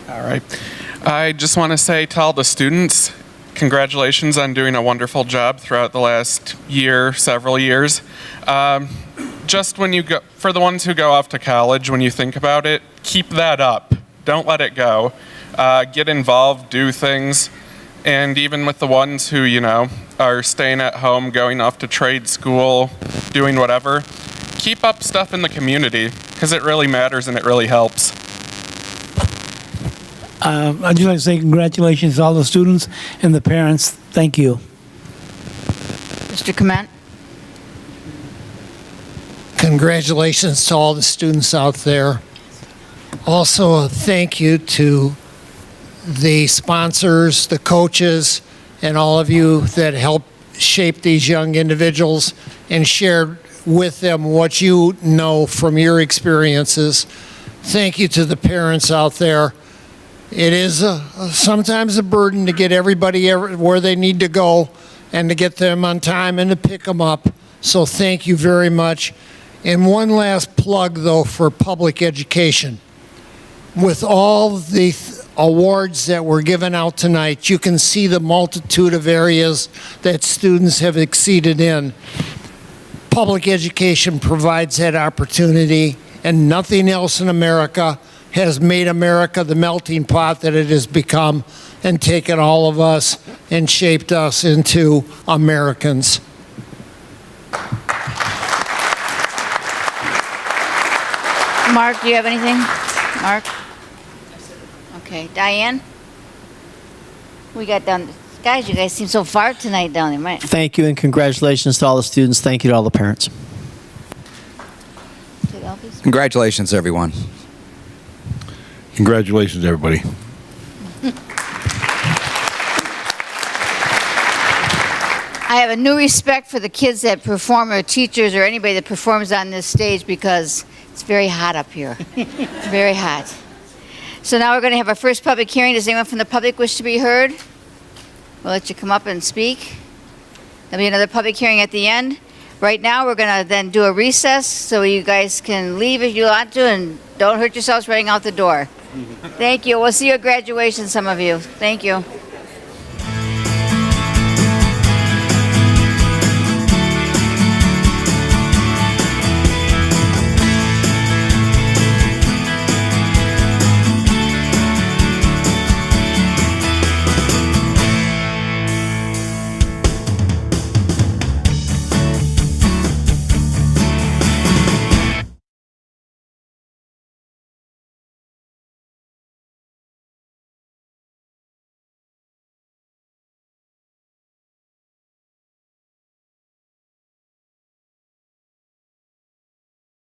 All right. I just want to say to all the students, congratulations on doing a wonderful job throughout the last year, several years. Just when you go, for the ones who go off to college, when you think about it, keep that up. Don't let it go. Get involved, do things. And even with the ones who, are staying at home, going off to trade school, doing whatever, keep up stuff in the community, because it really matters and it really helps. I'd just like to say congratulations to all the students and the parents. Thank you. Mr. Comment? Congratulations to all the students out there. Also, a thank you to the sponsors, the coaches, and all of you that helped shape these young individuals and shared with them what you know from your experiences. Thank you to the parents out there. It is sometimes a burden to get everybody where they need to go and to get them on time and to pick them up. So thank you very much. And one last plug, though, for public education. With all the awards that were given out tonight, you can see the multitude of areas that students have exceeded in. Public education provides that opportunity, and nothing else in America has made America the melting pot that it has become and taken all of us and shaped us into Americans. Mark, do you have anything? Mark? Okay. Diane? We got down. Guys, you guys seem so far tonight down there, right? Thank you and congratulations to all the students. Thank you to all the parents. Congratulations, everyone. Congratulations, everybody. I have a new respect for the kids that perform, or teachers, or anybody that performs on this stage, because it's very hot up here. Very hot. So now we're going to have our first public hearing. Does anyone from the public wish to be heard? We'll let you come up and speak. There'll be another public hearing at the end. Right now, we're going to then do a recess so you guys can leave if you want to and don't hurt yourselves running out the door. Thank you. We'll see you at graduation, some of you. Thank you.